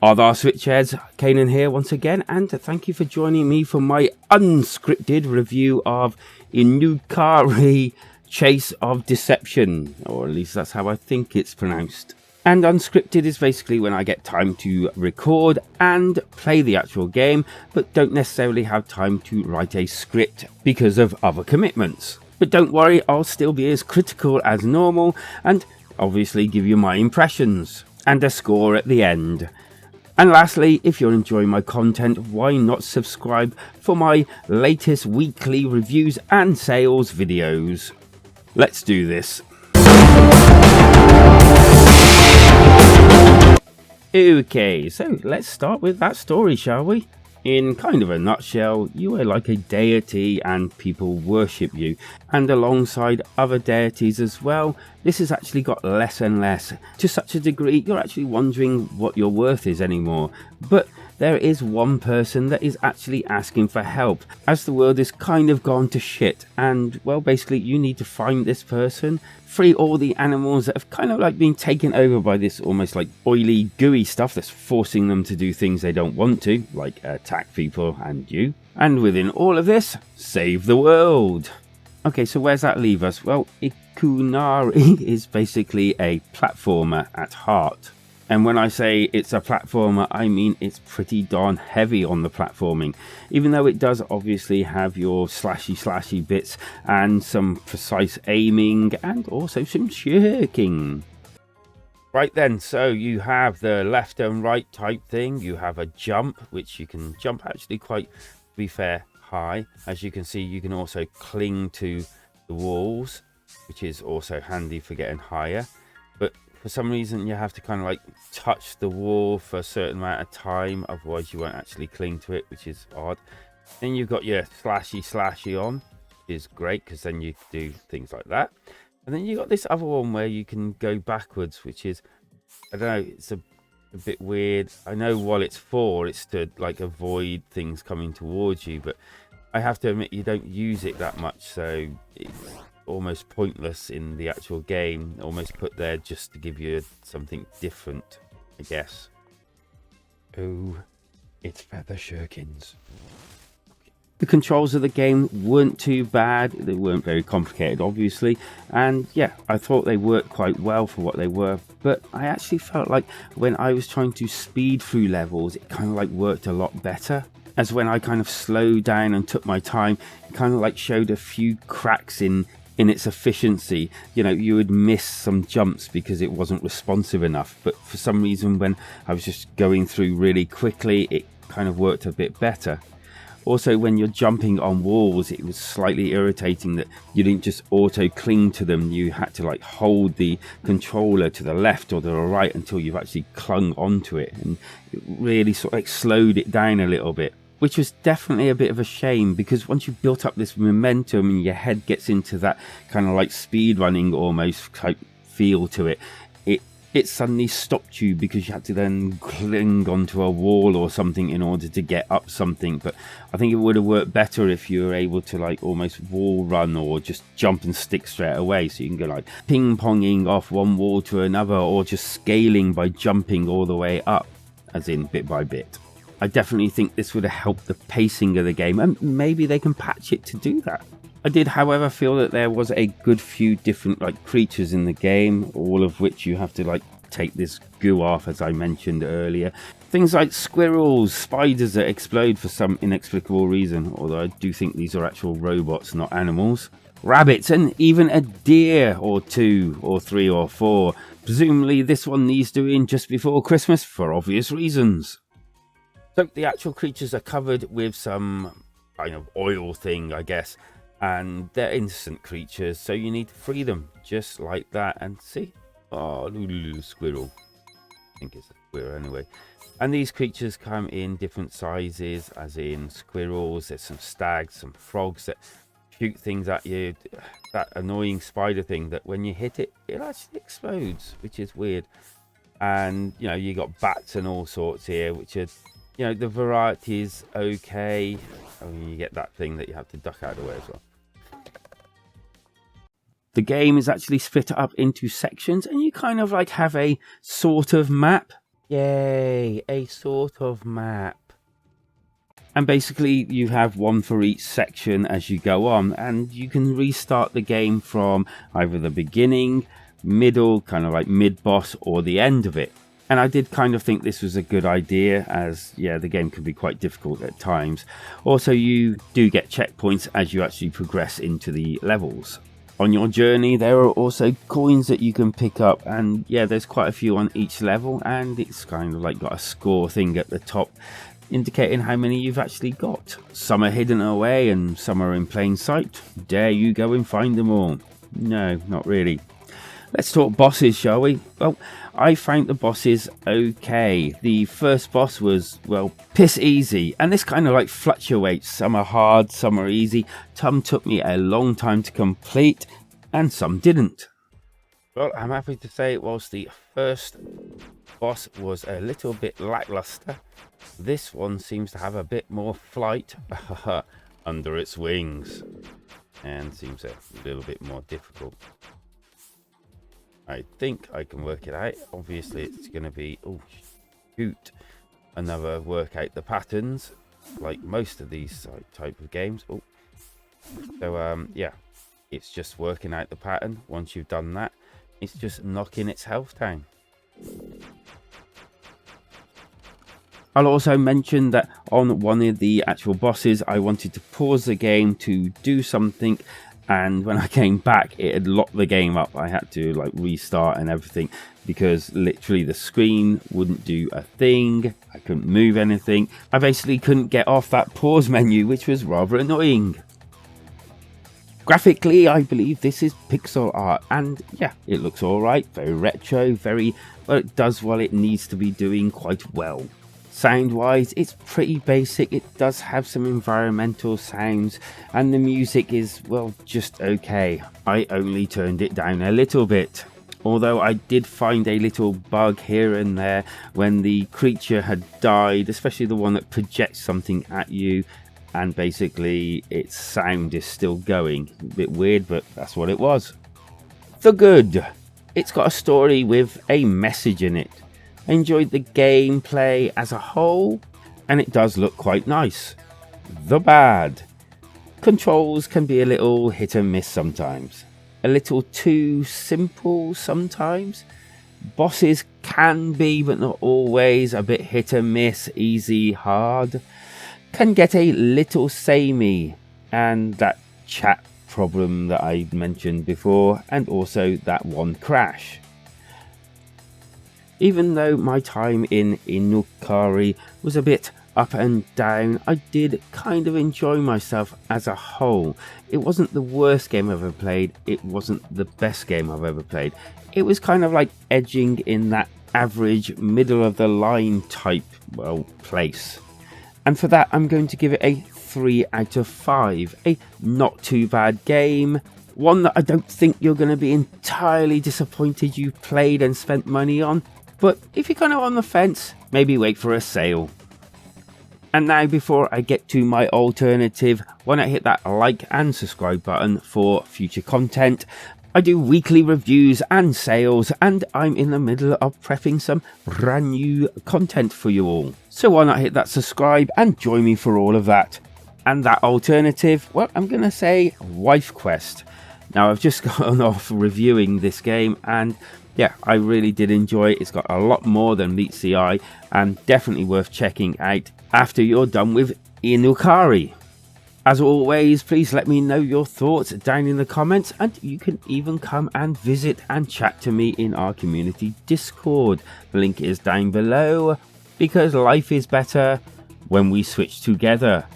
Other Switchheads, Kanan here once again, and thank you for joining me for my unscripted review of Inukari Chase of Deception, or at least that's how I think it's pronounced. And unscripted is basically when I get time to record and play the actual game, but don't necessarily have time to write a script because of other commitments. But don't worry, I'll still be as critical as normal and obviously give you my impressions and a score at the end. And lastly, if you're enjoying my content, why not subscribe for my latest weekly reviews and sales videos? Let's do this. Okay, so let's start with that story, shall we? In kind of a nutshell, you are like a deity and people worship you, and alongside other deities as well, this has actually got less and less, to such a degree you're actually wondering what your worth is anymore. But there is one person that is actually asking for help, as the world is kind of gone to shit, and well, basically you need to find this person, free all the animals that have kind of like been taken over by this almost like oily, gooey stuff that's forcing them to do things they don't want to, like attack people and you. And within all of this, save the world. Okay, so where's that leave us? Well, Inukari is basically a platformer at heart. And when I say it's a platformer, I mean it's pretty darn heavy on the platforming, even though it does obviously have your slashy bits and some precise aiming and also some shirking. Right then, so you have the left and right type thing. You have a jump, which you can jump actually quite, to be fair, high. As you can see, you can also cling to the walls, which is also handy for getting higher. But for some reason you have to kind of like touch the wall for a certain amount of time, otherwise you won't actually cling to it, which is odd. Then you've got your slashy on, which is great because then you can do things like that. And then you got this other one where you can go backwards, which is, I don't know, it's a bit weird. I know what it's for, it's to like avoid things coming towards you, but I have to admit you don't use it that much, so it's almost pointless in the actual game, almost put there just to give you something different, I guess. Oh, it's feather shirkins. The controls of the game weren't too bad, they weren't very complicated obviously, and yeah, I thought they worked quite well for what they were, but I actually felt like when I was trying to speed through levels, it kind of like worked a lot better. As when I kind of slowed down and took my time, it kind of like showed a few cracks in its efficiency. You know, you would miss some jumps because it wasn't responsive enough, but for some reason when I was just going through really quickly, it kind of worked a bit better. Also, when you're jumping on walls, it was slightly irritating that you didn't just auto cling to them. You had to like hold the controller to the left or the right until you've actually clung onto it, and it really sort of like slowed it down a little bit, which was definitely a bit of a shame, because once you've built up this momentum and your head gets into that kind of like speed running almost type feel to it, it suddenly stopped you because you had to then cling onto a wall or something in order to get up something. But I think it would have worked better if you were able to like almost wall run or just jump and stick straight away, so you can go like ping-ponging off one wall to another, or just scaling by jumping all the way up, as in bit by bit. I definitely think this would have helped the pacing of the game, and maybe they can patch it to do that. I did, however, feel that there was a good few different like creatures in the game, all of which you have to like take this goo off, as I mentioned earlier. Things like squirrels, spiders that explode for some inexplicable reason, although I do think these are actual robots, not animals. Rabbits, and even a deer or two or three or four. Presumably this one needs doing just before Christmas for obvious reasons. So the actual creatures are covered with some kind of oil thing, I guess, and they're innocent creatures, so you need to free them just like that. And see, oh, little squirrel, I think it's a squirrel anyway. And these creatures come in different sizes, as in squirrels, there's some stags, some frogs that shoot things at you, that annoying spider thing that when you hit it, it actually explodes, which is weird. And you know, you got bats and all sorts here, which are, you know, the variety is okay. I mean, you get that thing that you have to duck out of the way as well. The game is actually split up into sections, and you kind of like have a sort of map. Yay, a sort of map. And basically you have one for each section as you go on, and you can restart the game from either the beginning, middle, kind of like mid-boss, or the end of it. And I did kind of think this was a good idea, as yeah, the game can be quite difficult at times. Also, you do get checkpoints as you actually progress into the levels. On your journey, there are also coins that you can pick up, and yeah, there's quite a few on each level, and it's kind of like got a score thing at the top indicating how many you've actually got. Some are hidden away and some are in plain sight. Dare you go and find them all? No, not really. Let's talk bosses, shall we? Well, I found the bosses okay. The first boss was, well, piss easy, and this kind of like fluctuates. Some are hard, some are easy. Some took me a long time to complete, and some didn't. Well, I'm happy to say, whilst the first boss was a little bit lackluster, this one seems to have a bit more flight under its wings, and seems a little bit more difficult. I think I can work it out. Obviously it's going to be, oh shoot, another work out the patterns, like most of these type of games. Oh, so yeah, it's just working out the pattern. Once you've done that, it's just knocking its health down. I'll also mention that on one of the actual bosses, I wanted to pause the game to do something, and when I came back, it had locked the game up. I had to like restart and everything, because literally the screen wouldn't do a thing. I couldn't move anything. I basically couldn't get off that pause menu, which was rather annoying. Graphically, I believe this is pixel art, and yeah, it looks alright. Very retro, very, well, it does what it needs to be doing quite well. Sound wise, it's pretty basic. It does have some environmental sounds, and the music is, well, just okay. I only turned it down a little bit, although I did find a little bug here and there when the creature had died, especially the one that projects something at you, and basically its sound is still going. A bit weird, but that's what it was. The good. It's got a story with a message in it. I enjoyed the gameplay as a whole, and it does look quite nice. The bad. Controls can be a little hit and miss sometimes. A little too simple sometimes. Bosses can be, but not always, a bit hit and miss, easy, hard. Can get a little samey, and that chat problem that I mentioned before, and also that one crash. Even though my time in Inukari was a bit up and down, I did kind of enjoy myself as a whole. It wasn't the worst game I've ever played, it wasn't the best game I've ever played. It was kind of like edging in that average, middle of the line type, well, place. And for that, I'm going to give it a 3 out of 5. A not too bad game. One that I don't think you're going to be entirely disappointed you played and spent money on. But if you're kind of on the fence, maybe wait for a sale. And now, before I get to my alternative, why not hit that like and subscribe button for future content. I do weekly reviews and sales, and I'm in the middle of prepping some brand new content for you all. So why not hit that subscribe and join me for all of that. And that alternative, well, I'm going to say Wife Quest. Now, I've just gone off reviewing this game, and yeah, I really did enjoy it. It's got a lot more than meets the eye, and definitely worth checking out after you're done with Inukari. As always, please let me know your thoughts down in the comments, and you can even come and visit and chat to me in our community Discord. The link is down below, because life is better when we switch together.